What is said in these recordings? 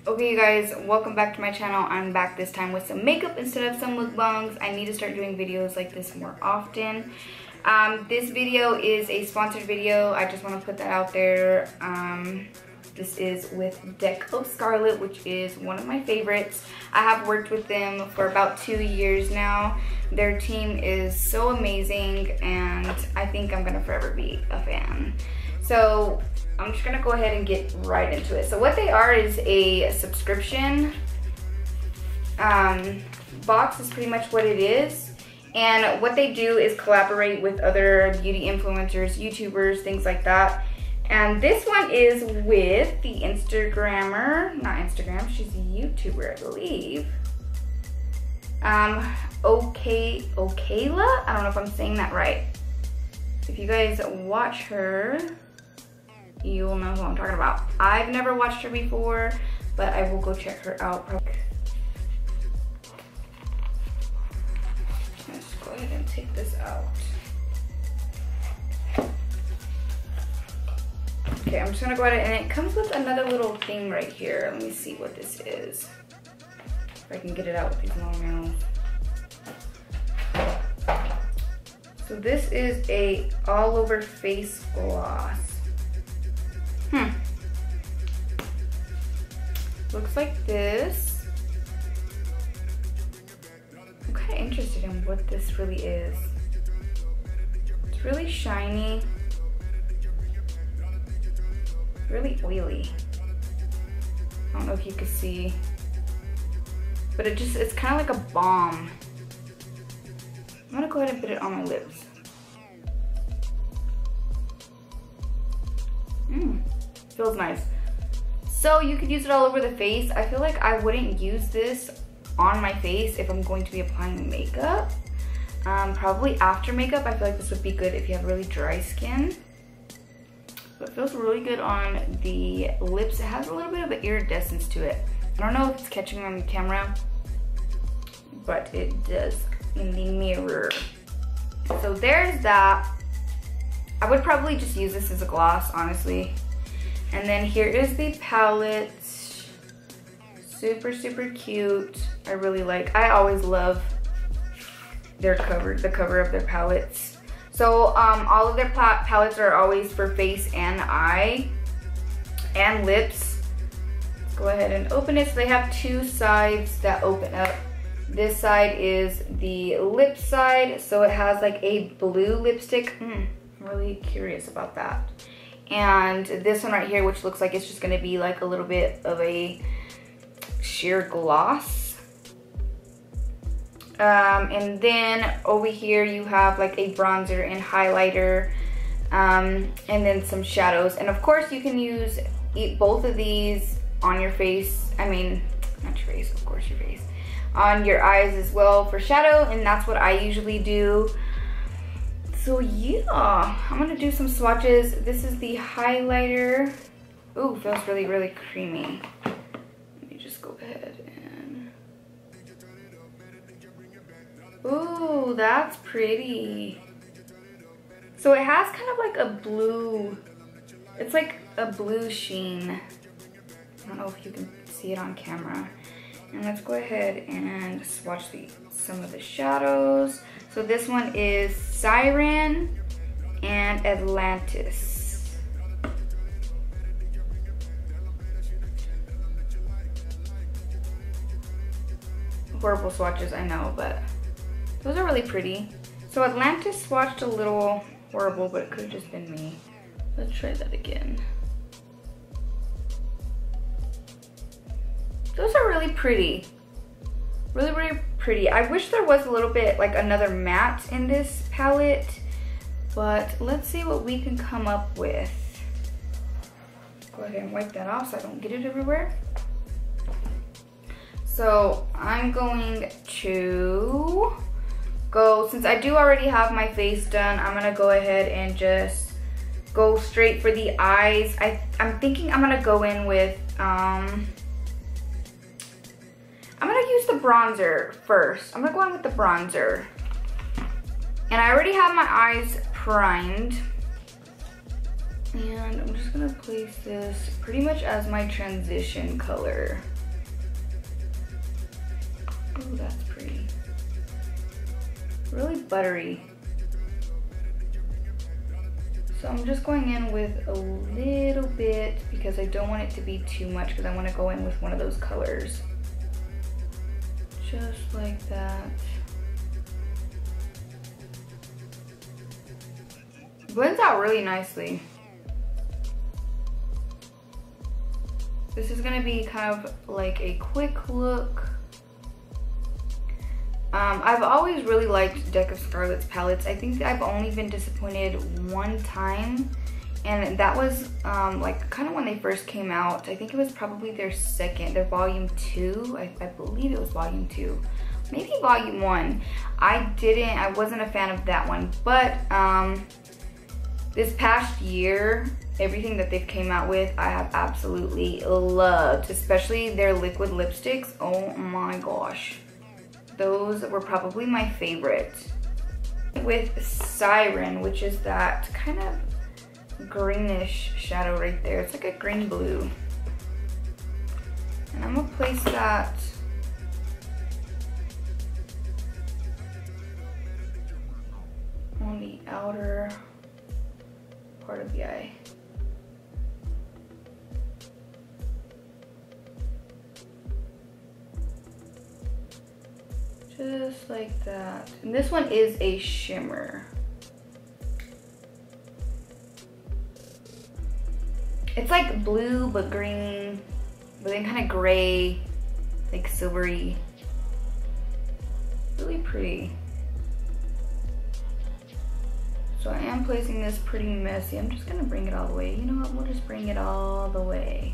Okay, you guys, welcome back to my channel. I'm back this time with some makeup instead of some mukbangs. I need to start doing videos like this more often. This video is a sponsored video. I just want to put that out there. This is with deckofscarlet, which is one of my favorites. I have worked with them for about 2 years now. Their team is so amazing, and I think I'm gonna forever be a fan. So I'm just gonna go ahead and get right into it. So what they are is a subscription box is pretty much what it is. And what they do is collaborate with other beauty influencers, YouTubers, things like that. And this one is with the Instagrammer, not Instagram, she's a YouTuber, I believe. Okayla? I don't know if I'm saying that right. If you guys watch her, you'll know who I'm talking about. I've never watched her before, but I will go check her out. Let's go ahead and take this out. Okay, I'm just gonna go ahead and it comes with another little thing right here. Let me see what this is. If I can get it out with these long nails. So this is a all over face gloss. Looks like this. I'm kind of interested in what this really is. It's really shiny. Really oily. I don't know if you can see, but it's kind of like a balm. I'm gonna go ahead and put it on my lips. Feels nice. So you could use it all over the face. I feel like I wouldn't use this on my face if I'm going to be applying makeup. Probably after makeup, I feel like this would be good if you have really dry skin. But it feels really good on the lips. It has a little bit of an iridescence to it. I don't know if it's catching on the camera, but it does in the mirror. So there's that. I would probably just use this as a gloss, honestly. And then here is the palette. Super, super cute. I really like, I always love their cover, the cover of their palettes. So all of their palettes are always for face and eye and lips. Let's go ahead and open it. So they have two sides that open up. This side is the lip side. So it has like a blue lipstick. I'm really curious about that. And this one right here, which looks like it's just gonna be like a little bit of a sheer gloss. And then over here you have like a bronzer and highlighter, and then some shadows. And of course you can use both of these on your face. I mean, not your face, of course your face. On your eyes as well for shadow, and that's what I usually do. So yeah, I'm gonna do some swatches. This is the highlighter. Ooh, feels really, really creamy. Let me just go ahead and... Ooh, that's pretty. So it has kind of like a blue, it's like a blue sheen. I don't know if you can see it on camera. And let's go ahead and swatch some of the shadows. So this one is Siren and Atlantis. Horrible swatches, I know, but those are really pretty. So Atlantis swatched a little horrible, but it could have just been me. Let's try that again. Those are really pretty. Really, really pretty. I wish there was a little bit like another matte in this palette, but let's see what we can come up with. Go ahead and wipe that off so I don't get it everywhere. So I'm going to go, since I do already have my face done, I'm gonna go ahead and just go straight for the eyes. I'm thinking I'm gonna go in with, I'm gonna use the bronzer first. I'm gonna go in with the bronzer. And I already have my eyes primed. And I'm just gonna place this pretty much as my transition color. Ooh, that's pretty. Really buttery. So I'm just going in with a little bit because I don't want it to be too much, because I want to go in with one of those colors. Just like that. Blends out really nicely. This is gonna be kind of like a quick look. I've always really liked Deck of Scarlet's palettes. I think I've only been disappointed one time, and that was like kind of when they first came out. I think it was probably their volume 2. I believe it was volume 2, maybe volume 1. I wasn't a fan of that one, but this past year, everything that they've came out with, I have absolutely loved, especially their liquid lipsticks. Oh my gosh. Those were probably my favorite. With Siren, which is that kind of greenish shadow right there. It's like a green blue. And I'm gonna place that on the outer part of the eye. Just like that. And this one is a shimmer. It's like blue but green, but then kind of gray, like silvery. Really pretty. So I am placing this pretty messy. I'm just gonna bring it all the way. You know what, we'll just bring it all the way.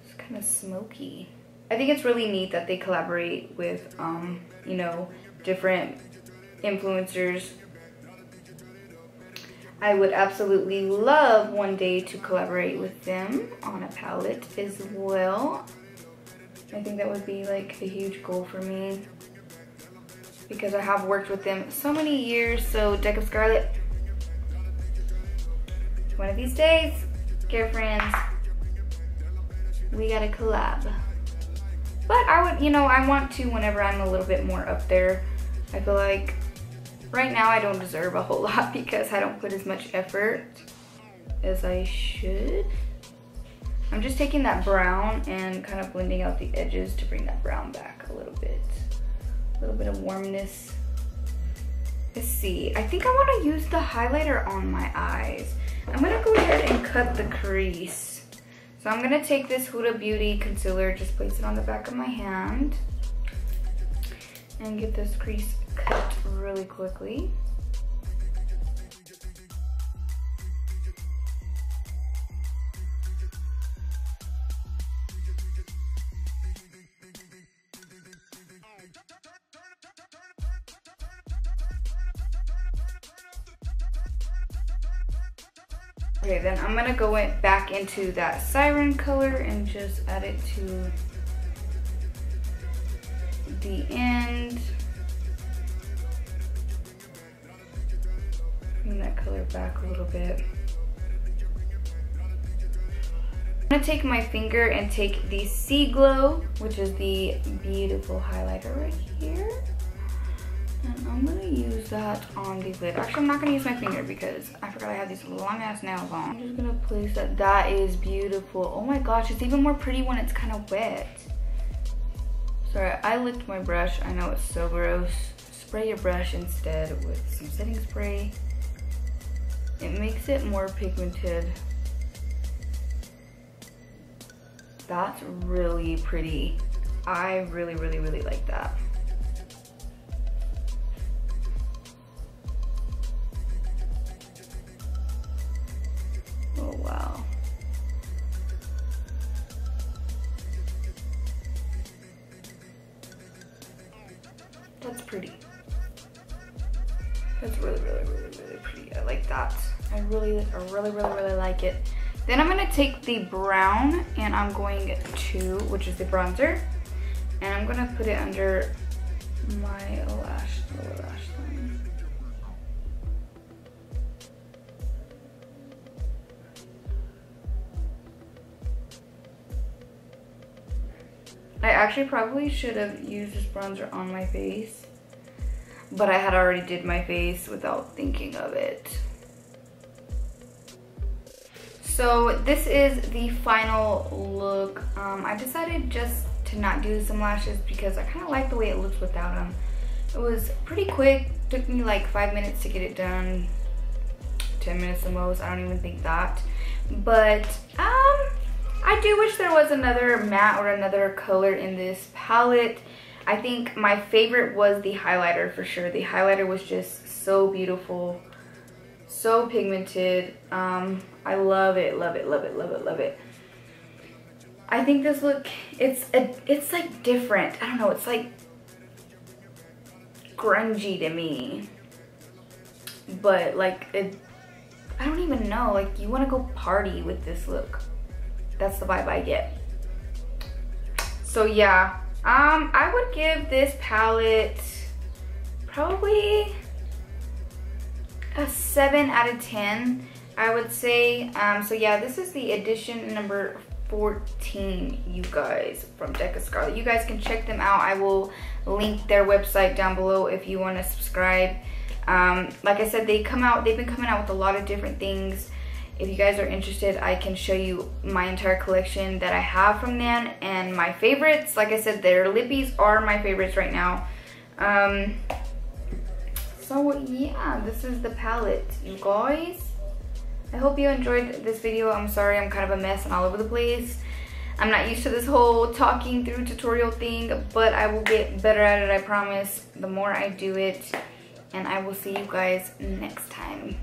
It's kind of smoky. I think it's really neat that they collaborate with, you know, different influencers. I would absolutely love one day to collaborate with them on a palette as well. I think that would be like a huge goal for me, because I have worked with them so many years. So Deck of Scarlet, one of these days, dear friends, we gotta collab. But I would, you know, I want to whenever I'm a little bit more up there. I feel like right now I don't deserve a whole lot because I don't put as much effort as I should. I'm just taking that brown and kind of blending out the edges to bring that brown back a little bit. A little bit of warmness. Let's see, I think I want to use the highlighter on my eyes. I'm gonna go ahead and cut the crease. So I'm gonna take this Huda Beauty concealer, just place it on the back of my hand, and get this crease cut really quickly. Okay, then I'm gonna go back into that Siren color and just add it to the end. Bring that color back a little bit. I'm gonna take my finger and take the Sea Glow, which is the beautiful highlighter right here. And I'm gonna use that on the lid. Actually, I'm not gonna use my finger because I forgot I have these long ass nails on. I'm just gonna place that. That is beautiful. Oh my gosh, it's even more pretty when it's kind of wet. Sorry, I licked my brush. I know it's so gross. Spray your brush instead with some setting spray. It makes it more pigmented. That's really pretty. I really, really, really like that. Oh, wow. That's pretty. That's really, really, really, really pretty. I like that. I really like it. Then I'm gonna take the brown and I'm going to, which is the bronzer, and I'm gonna put it under my lower lash line. I actually probably should have used this bronzer on my face, but I had already did my face without thinking of it. So this is the final look. I decided just to not do some lashes because I kind of like the way it looks without them. It was pretty quick. Took me like 5 minutes to get it done. 10 minutes the most. I don't even think that. But I do wish there was another matte or another color in this palette. I think my favorite was the highlighter for sure. The highlighter was just so beautiful, so pigmented. I love it, love it, love it, love it, love it. I think this look, it's like different. I don't know, it's like grungy to me. But like, I don't even know, like you want to go party with this look. That's the vibe I get. So yeah, I would give this palette probably a 7 out of 10, I would say. So yeah, this is the edition number 14, you guys, from Deck of Scarlet. You guys can check them out. I will link their website down below if you want to subscribe. Like I said, they've been coming out with a lot of different things. If you guys are interested, I can show you my entire collection that I have from them and my favorites. Like I said, their lippies are my favorites right now. So yeah, this is the palette, you guys. I hope you enjoyed this video. I'm sorry I'm kind of a mess and all over the place. I'm not used to this whole talking through tutorial thing, but I will get better at it, I promise, the more I do it. And I will see you guys next time.